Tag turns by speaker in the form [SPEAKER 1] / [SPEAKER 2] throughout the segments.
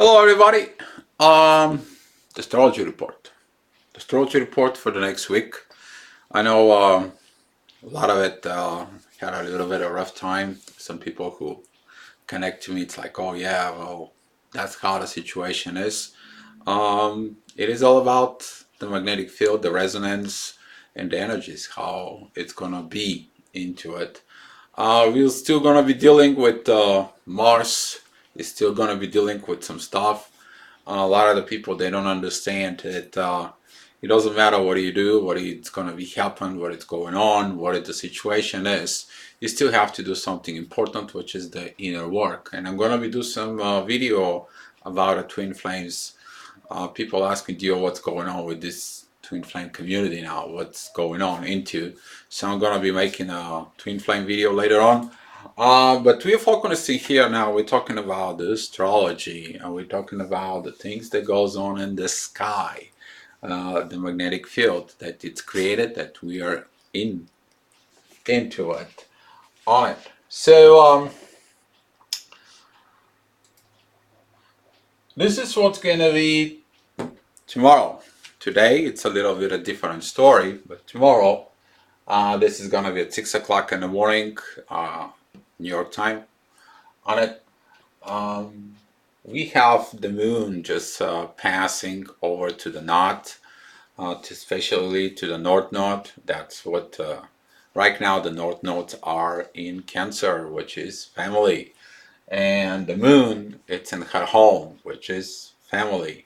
[SPEAKER 1] Hello, everybody. Um, the astrology report. The astrology report for the next week. I know a lot of it had a little bit of a rough time. Some people who connect to me, it's like, oh yeah, well, that's how the situation is. It is all about the magnetic field, the resonance, and the energies, how it's gonna be into it. We're still gonna be dealing with Mars. Is still gonna be dealing with some stuff. A lot of the people, they don't understand that it doesn't matter what you do, what it's going to be happen, what it's going on, what the situation is. You still have to do something important, which is the inner work. And I'm going to be do some video about the twin flames. People ask me, Dio, what's going on with this twin flame community now? What's going on into? So I'm going to be making a twin flame video later on. But we're focusing here now. We're talking about the astrology, and we're talking about the things that goes on in the sky, the magnetic field that it's created, that we are into it, on it. So this is what's gonna be tomorrow. Today it's a little bit a different story, but tomorrow this is gonna be at 6 o'clock in the morning, New York time, on it. Um, we have the moon just passing over to the north, especially to the north node. That's what right now the north nodes are in Cancer, which is family, and the moon it's in her home, which is family.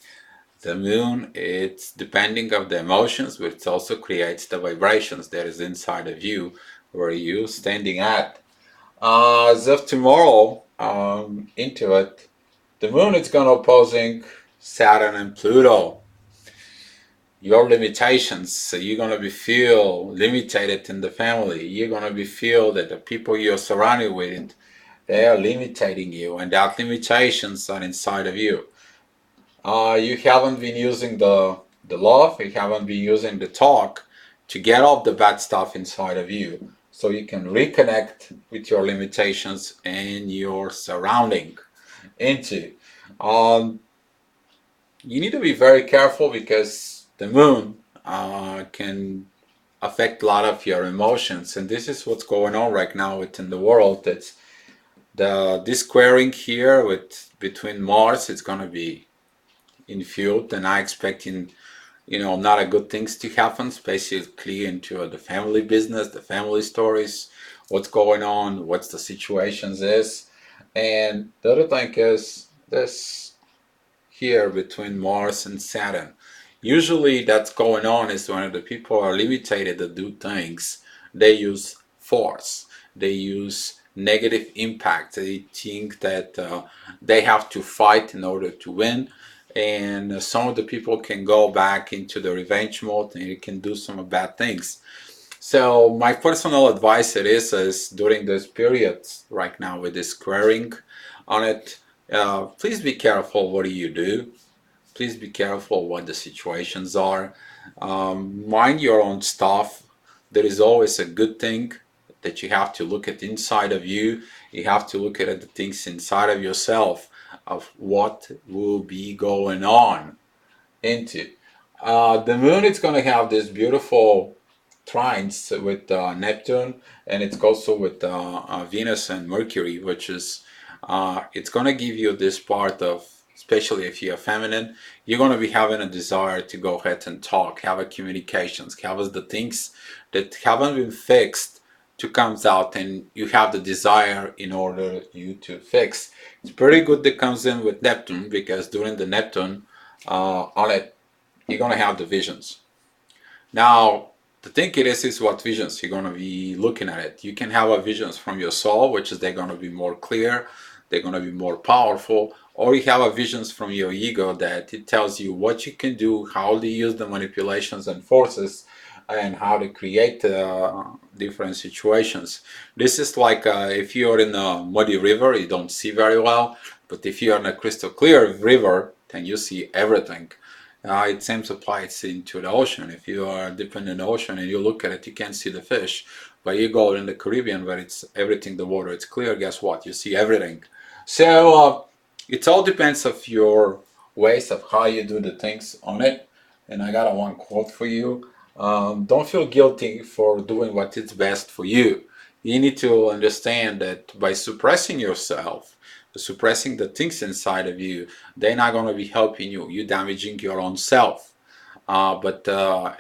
[SPEAKER 1] The moon, it's depending of the emotions, but it also creates the vibrations that is inside of you, where you standing at. As of tomorrow, into it, the moon is going to opposing Saturn and Pluto. Your limitations, so you're going to be feel limited in the family. You're going to be feel that the people you're surrounded with, they are limiting you, and that limitations are inside of you. You haven't been using the love, you haven't been using the talk to get off the bad stuff inside of you, so you can reconnect with your limitations and your surrounding into. Um, you need to be very careful because the moon can affect a lot of your emotions, and this is what's going on right now within the world. It's this squaring here with between Mars. It's going to be in field, and I expecting not a good things to happen, basically into the family business, the family stories, what's going on, what's the situations is. And the other thing is this here between Mars and Saturn. Usually that's going on is when the people are limited to do things, they use force, they use negative impact, they think that they have to fight in order to win, and some of the people can go back into the revenge mode and it can do some bad things. So my personal advice it is during this period right now with this squaring on it, please be careful what do you do. Please be careful what the situations are. Mind your own stuff. There is always a good thing that you have to look at inside of you. You have to look at the things inside of yourself of what will be going on into. The moon is going to have this beautiful trines with Neptune, and it's also with Venus and Mercury, which is it's going to give you this part of, especially if you're feminine, you're going to be having a desire to go ahead and talk, have a communications, have the things that haven't been fixed to comes out, and you have the desire in order you to fix. It's pretty good that comes in with Neptune, because during the Neptune on it, you're going to have the visions. Now, the thing it is what visions you're going to be looking at it. You can have a visions from your soul, which is they're going to be more clear, they're going to be more powerful, or you have a visions from your ego that it tells you what you can do, how to use the manipulations and forces, and how to create different situations. This is like if you're in a muddy river, you don't see very well, but if you're in a crystal clear river, then you see everything. It same applies into the ocean. If you are deep in the ocean and you look at it, you can't see the fish. But you go in the Caribbean where it's everything, the water it's clear, guess what? You see everything. So it all depends of your ways of how you do the things on it. And I got a one quote for you. Don't feel guilty for doing what is best for you. You need to understand that by suppressing yourself, suppressing the things inside of you, they're not going to be helping you. You're damaging your own self. But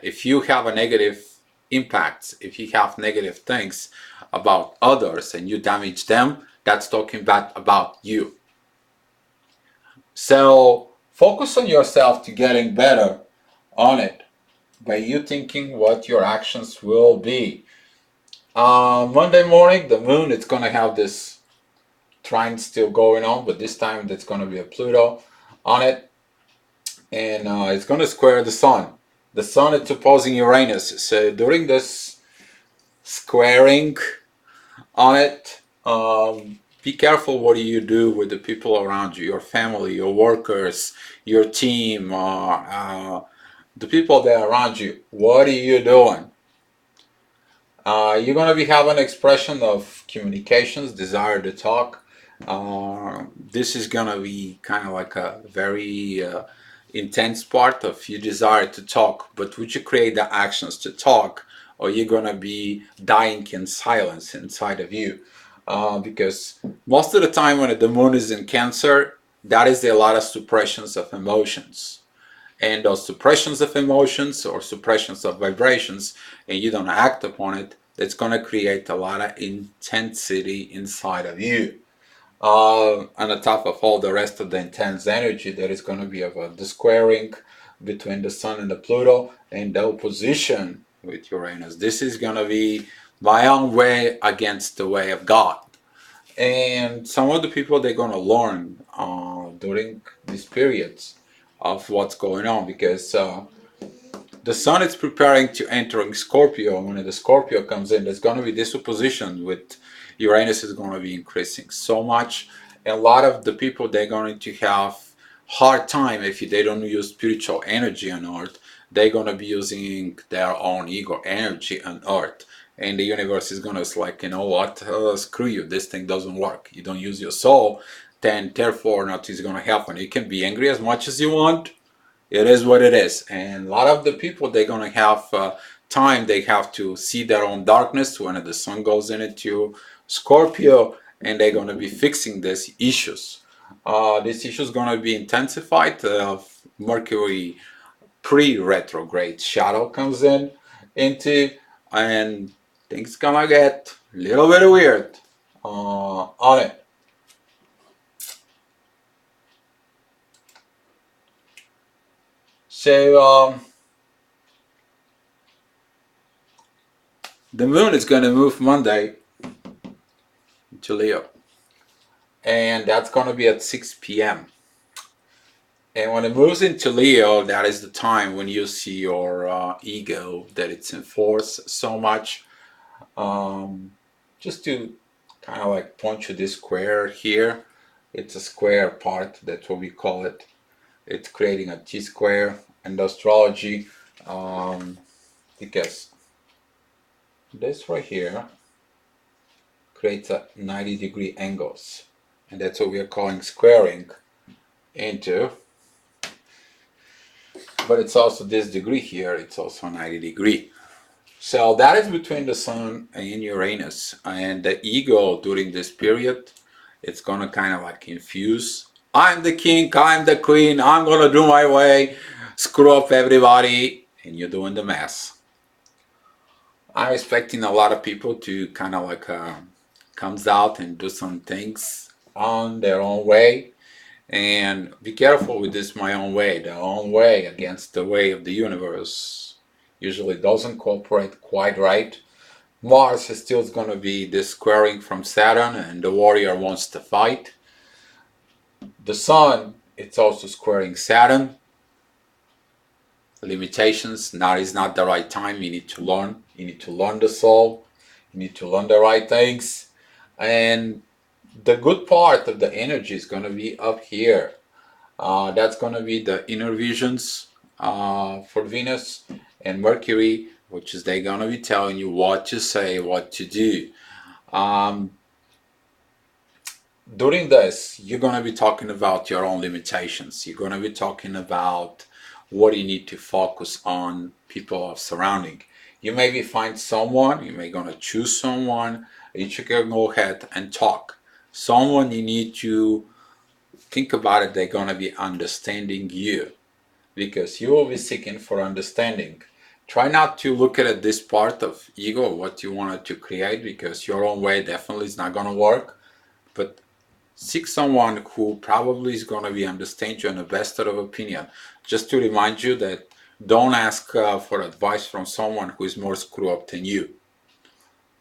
[SPEAKER 1] if you have a negative impact, if you have negative things about others and you damage them, that's talking bad about you. So focus on yourself to getting better on it by you thinking what your actions will be. Monday morning, the moon, it's going to have this trine still going on, but this time that's going to be a Pluto on it, and it's going to square the sun. The sun is opposing Uranus. So during this squaring on it, be careful what do you do with the people around you, your family, your workers, your team, the people that are around you. What are you doing? You're going to be having expression of communications, desire to talk. This is going to be kind of like a very intense part of your desire to talk, but would you create the actions to talk, or you're going to be dying in silence inside of you? Because most of the time when the moon is in Cancer, that is a lot of suppressions of emotions, and those suppressions of emotions or suppressions of vibrations, and you don't act upon it, that's going to create a lot of intensity inside of you. On the top of all the rest of the intense energy, there is going to be the squaring between the Sun and the Pluto, and the opposition with Uranus. This is going to be my own way against the way of God. And some of the people, they're going to learn during these periods of what's going on, because the sun is preparing to entering Scorpio. When the Scorpio comes in, there's going to be this opposition with Uranus is going to be increasing so much, and a lot of the people, they're going to have hard time if they don't use spiritual energy on Earth. They're going to be using their own ego energy on Earth, and the universe is going to like, you know what, screw you, this thing doesn't work, you don't use your soul, then therefore nothing is going to happen. You can be angry as much as you want, it is what it is. And a lot of the people, they're going to have time, they have to see their own darkness when the sun goes into Scorpio, and they're going to be fixing these issues. This issue is going to be intensified. Mercury pre-retrograde shadow comes in into, and things gonna get a little bit weird on it. So the moon is going to move Monday to Leo, and that's going to be at 6 p.m. And when it moves into Leo, that is the time when you see your ego, that it's in force so much. Just to kind of like point you this square here, it's a square part, that's what we call it. It's creating a T-square in astrology, because this right here creates a 90-degree angles, and that's what we are calling squaring into. But it's also this degree here, it's also 90 degree. So that is between the sun and Uranus, and the ego during this period, it's gonna kind of like infuse, I'm the king, I'm the queen, I'm gonna do my way, screw up everybody, and you're doing the mess. I'm expecting a lot of people to kind of like comes out and do some things on their own way. And be careful with this my own way. The own way against the way of the universe usually doesn't cooperate quite right. Mars is still going to be this squaring from Saturn, and the warrior wants to fight. The Sun, it's also squaring Saturn. Limitations, now is not the right time. You need to learn. You need to learn the soul. You need to learn the right things. And the good part of the energy is going to be up here. That's going to be the inner visions for Venus and Mercury, which is they're going to be telling you what to say, what to do. During this, you're going to be talking about your own limitations. You're going to be talking about what you need to focus on, people of surrounding. You maybe find someone, you may going to choose someone, you can go ahead and talk. Someone you need to think about it, they're going to be understanding you because you will be seeking for understanding. Try not to look at this part of ego, what you wanted to create, because your own way definitely is not going to work. But seek someone who probably is going to be understand you in the best of opinion. Just to remind you that don't ask for advice from someone who is more screwed up than you.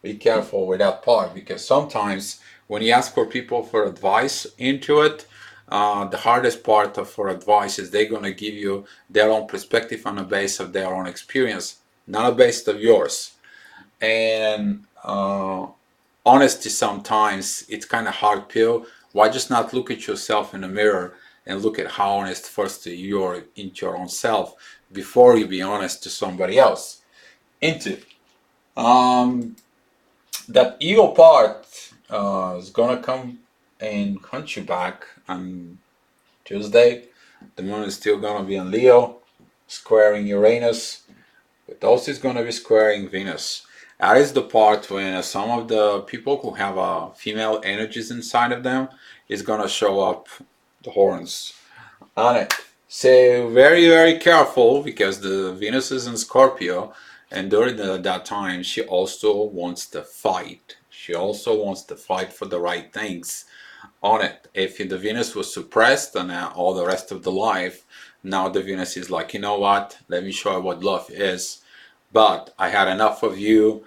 [SPEAKER 1] Be careful with that part because sometimes when you ask for people for advice into it, the hardest part for advice is they're going to give you their own perspective on the base of their own experience, not a base of yours. And honesty sometimes it's kind of hard pill. Why just not look at yourself in the mirror and look at how honest first you are into your own self before you be honest to somebody else into um that ego part is gonna come and hunt you back on Tuesday. The moon is still gonna be in Leo, squaring Uranus, but also it's gonna be squaring Venus. That is the part when some of the people who have female energies inside of them is gonna show up the horns on it. So very, very careful because the Venus is in Scorpio, and during that time, she also wants to fight. She also wants to fight for the right things on it. If the Venus was suppressed and all the rest of the life, now the Venus is like, you know what? Let me show you what love is. But I had enough of you.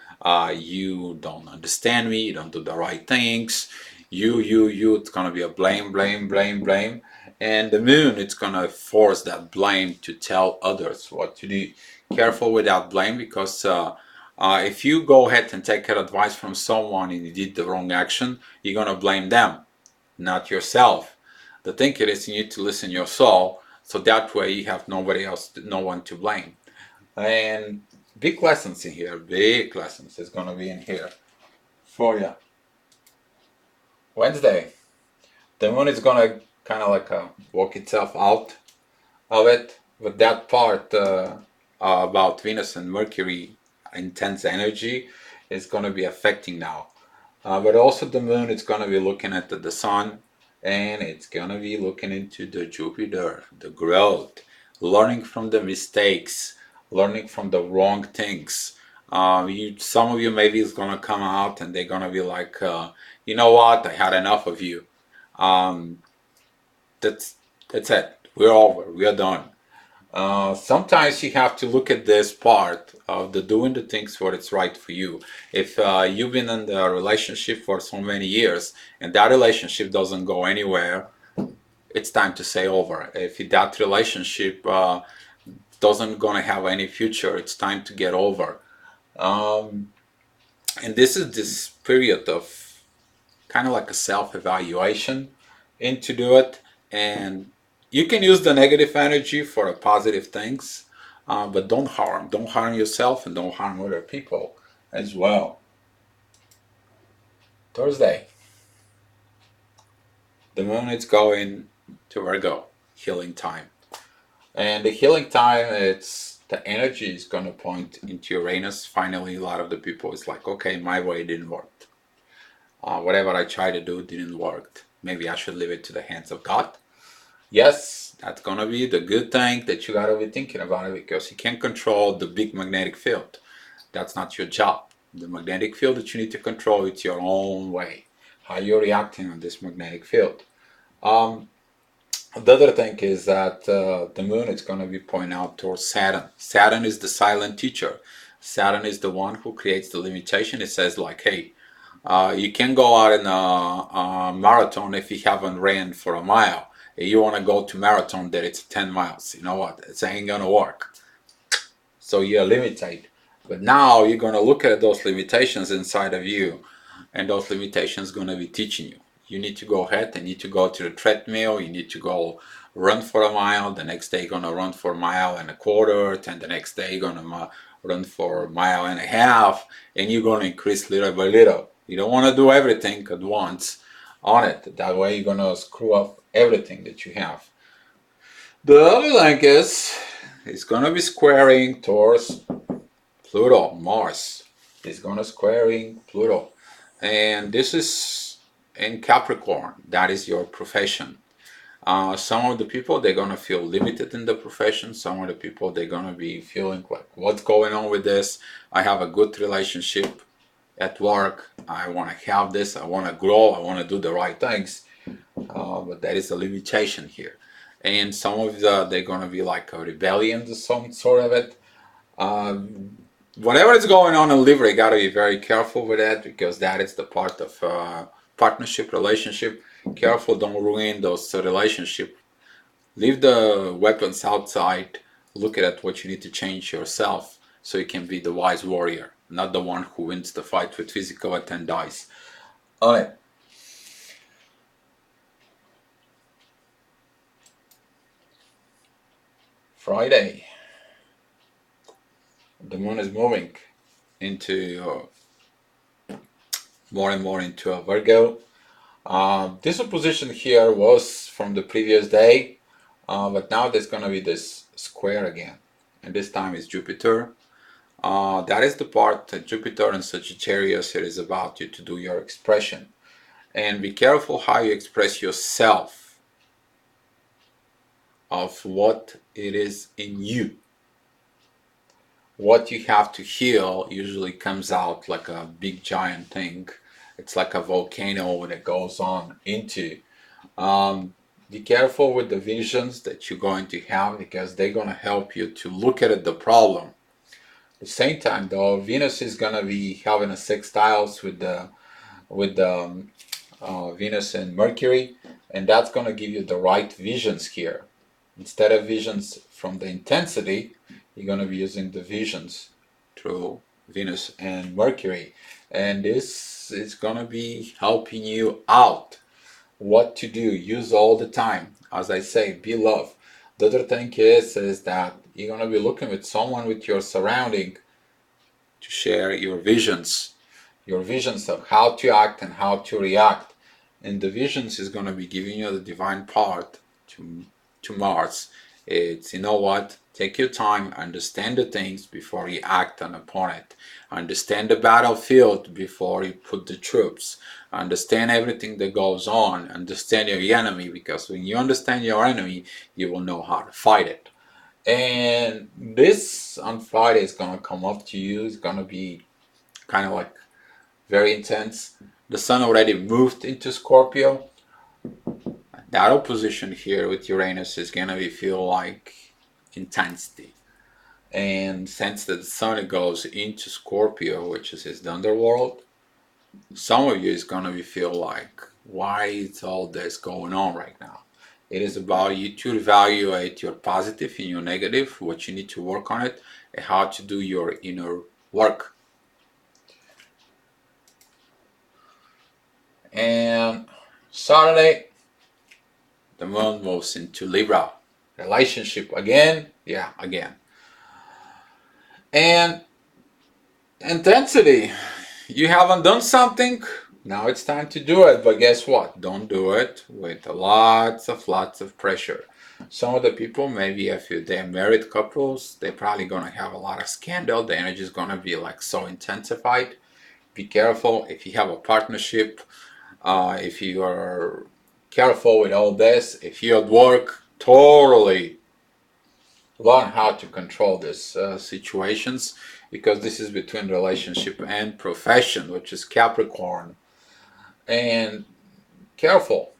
[SPEAKER 1] You don't understand me. You don't do the right things. You. It's gonna be a blame, blame, blame, blame. And the moon, it's gonna force that blame to tell others what to do. Careful with that blame because if you go ahead and take advice from someone and you did the wrong action, you're gonna blame them, not yourself. The thing is, you need to listen to your soul, so that way you have nobody else, no one to blame. And big lessons in here, big lessons is gonna be in here for you. Wednesday, the moon is gonna kind of like walk itself out of it, but that part about Venus and Mercury intense energy is gonna be affecting now. But also the moon is gonna be looking at the sun, and it's gonna be looking into the Jupiter, the growth, learning from the mistakes, learning from the wrong things. Some of you maybe is gonna come out and they're gonna be like, you know what? I had enough of you. Um, that's that's it. We're over. We're done. Sometimes you have to look at this part of the doing the things for it's right for you. If you've been in the relationship for so many years and that relationship doesn't go anywhere, it's time to say over. If that relationship doesn't gonna have any future, it's time to get over. Um, and this is this period of kind of like a self-evaluation into do it, and you can use the negative energy for positive things, but don't harm yourself and don't harm other people as well. Thursday, the moon is going to Virgo, healing time, and the healing time, it's the energy is going to point into Uranus. Finally, a lot of the people is like, okay, my way didn't work. Whatever I tried to do didn't work. Maybe I should leave it to the hands of God. Yes, that's gonna be the good thing that you gotta be thinking about it because you can't control the big magnetic field. That's not your job. The magnetic field that you need to control it's your own way. How you're reacting on this magnetic field. Um, the other thing is that the moon is gonna be pointing out towards Saturn. Saturn is the silent teacher. Saturn is the one who creates the limitation. It says like, hey, you can go out in a marathon if you haven't ran for a mile. If you want to go to marathon that it's 10 miles, you know what? It ain't gonna work. So you're limited. But now you're gonna look at those limitations inside of you, and those limitations gonna be teaching you. You need to go ahead and need to go to the treadmill. You need to go run for a mile. The next day you're gonna run for a mile and a quarter. Then the next day you're gonna run for a mile and a half, and you're gonna increase little by little. You don't want to do everything at once. on it. That way you're gonna screw up everything that you have. The other link is it's gonna be squaring towards Pluto, Mars. It's gonna squaring Pluto. And this is in Capricorn. That is your profession. Some of the people, they're gonna feel limited in the profession. Some of the people, they're gonna be feeling like, what's going on with this? I have a good relationship at work. I want to have this. I want to grow. I want to do the right things. But there is a limitation here. And some of they're gonna be like a rebellion to some sort of it. Whatever is going on in Libra, you gotta be very careful with that, because that is the part of partnership, relationship. Careful, don't ruin those relationship. Leave the weapons outside. Look at what you need to change yourself, so you can be the wise warrior, not the one who wins the fight with physical and dies. All right. Friday. The moon is moving into more and more into a Virgo. This opposition here was from the previous day, but now there's going to be this square again, and this time it's Jupiter. That is the part that Jupiter and Sagittarius, it is about you to do your expression. And be careful how you express yourself, of what it is in you. What you have to heal usually comes out like a big giant thing. It's like a volcano that goes on into. Be careful with the visions that you're going to have, because they're going to help you to look at the problem. At the same time, though, Venus is going to be having a sextiles with the Venus and Mercury, and that's going to give you the right visions here. Instead of visions from the intensity, you're going to be using the visions through Venus and Mercury, and this is going to be helping you out what to do. Use all the time. As I say, be love. The other thing is that you're going to be looking with someone with your surrounding to share your visions of how to act and how to react. And the visions is going to be giving you the divine part to Mars. It's, you know what, take your time, understand the things before you act upon it. Understand the battlefield before you put the troops. Understand everything that goes on. Understand your enemy, because when you understand your enemy, you will know how to fight it. And this on Friday is going to come up to you. It's going to be kind of like very intense. The sun already moved into Scorpio. That opposition here with Uranus is going to feel like intensity. And since the sun goes into Scorpio, which is his underworld, some of you is going to feel like, why is all this going on right now? It is about you to evaluate your positive and your negative, what you need to work on it, and how to do your inner work. And Saturday, the moon moves into Libra. Relationship again, yeah, again. And intensity. You haven't done something, now it's time to do it. But guess what? Don't do it with lots of pressure. Some of the people, maybe if they're married couples, they're probably gonna have a lot of scandal. The energy is gonna be like so intensified. Be careful if you have a partnership. If you are careful with all this, if you're at work, totally learn how to control these situations, because this is between relationship and profession, which is Capricorn. And careful,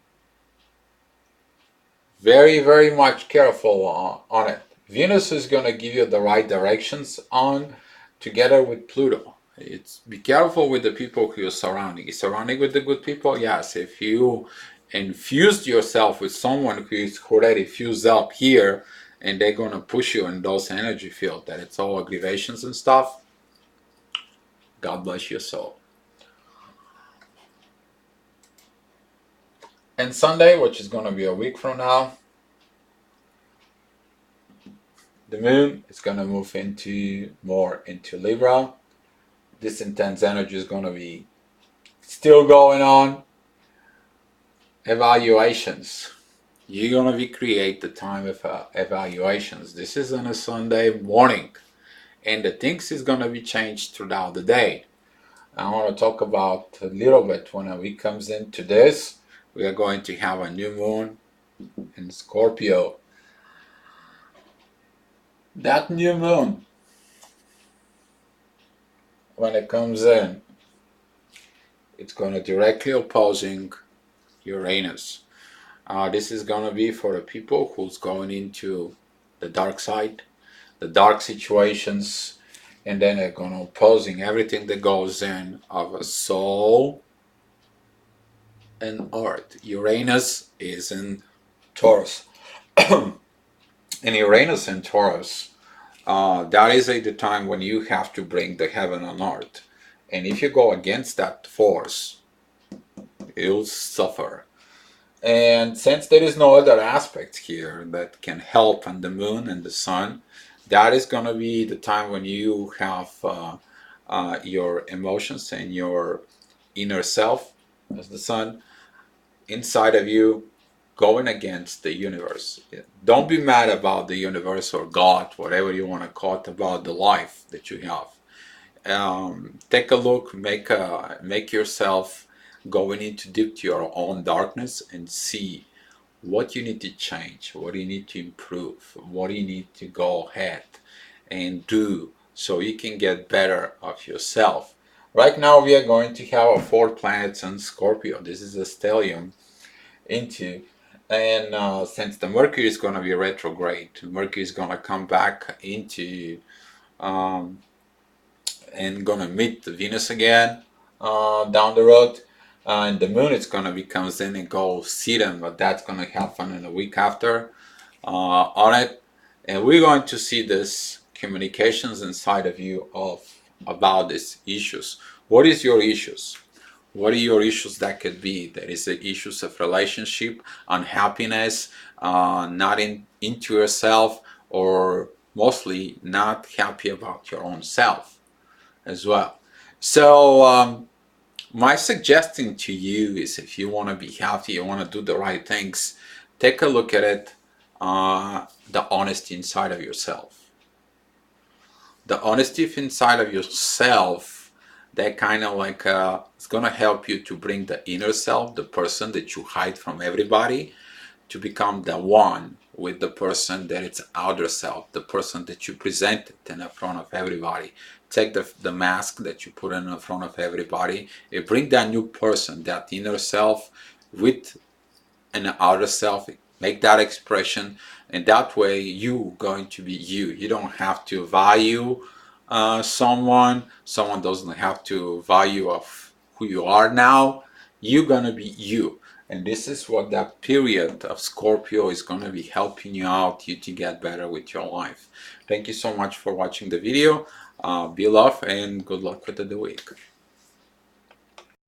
[SPEAKER 1] very much careful on it. Venus is going to give you the right directions on, together with Pluto. It's be careful with the people who you're surrounding. You're surrounding with the good people, yes. If you infused yourself with someone who is already fused up here, and they're gonna push you in those energy field that it's all aggravations and stuff, God bless your soul. And Sunday, which is gonna be a week from now, the moon is gonna move more into Libra. This intense energy is gonna be still going on. Evaluations. You're gonna be create the time of evaluations. This is on a Sunday morning, and the things is gonna be changed throughout the day. I want to talk about a little bit when we comes into this. We are going to have a new moon in Scorpio. That new moon, when it comes in, it's going to directly opposing Uranus. This is going to be for the people who's going into the dark side, the dark situations, and then they're going to opposing everything that goes in of a soul and earth. Uranus is in Taurus. In Uranus and Taurus, that is the time when you have to bring the heaven on earth. And if you go against that force, you'll suffer. And since there is no other aspect here that can help on the moon and the sun, that is going to be the time when you have your emotions and your inner self, as the sun, inside of you going against the universe. Don't be mad about the universe or God, whatever you want to call it, about the life that you have. Take a look, make yourself going into deep to your own darkness and see what you need to change, what you need to improve, what you need to go ahead and do so you can get better of yourself. Right now we are going to have 4 planets in Scorpio. This is a stellium into, and since the Mercury is going to be retrograde, Mercury is going to come back into um, and going to meet the Venus again down the road, and the Moon is going to be comes in and go see them, but that's going to happen in a week after on it, and we're going to see this communications inside of you of about these issues. What is your issues? What are your issues that could be? That is the issues of relationship, unhappiness, not into yourself, or mostly not happy about your own self as well. So my suggestion to you is, if you want to be healthy, you want to do the right things, take a look at it, the honesty inside of yourself. The honesty inside of yourself, that kind of like it's gonna help you to bring the inner self, the person that you hide from everybody, to become the one with the person that it's outer self, the person that you presented in the front of everybody. Take the mask that you put in front of everybody and bring that new person, that inner self, with an outer self. Make that expression, and that way you going to be you. You don't have to value someone doesn't have to value of who you are now. You're gonna be you, and this is what that period of Scorpio is gonna be helping you out, you to get better with your life. Thank you so much for watching the video. Be love and good luck with the week.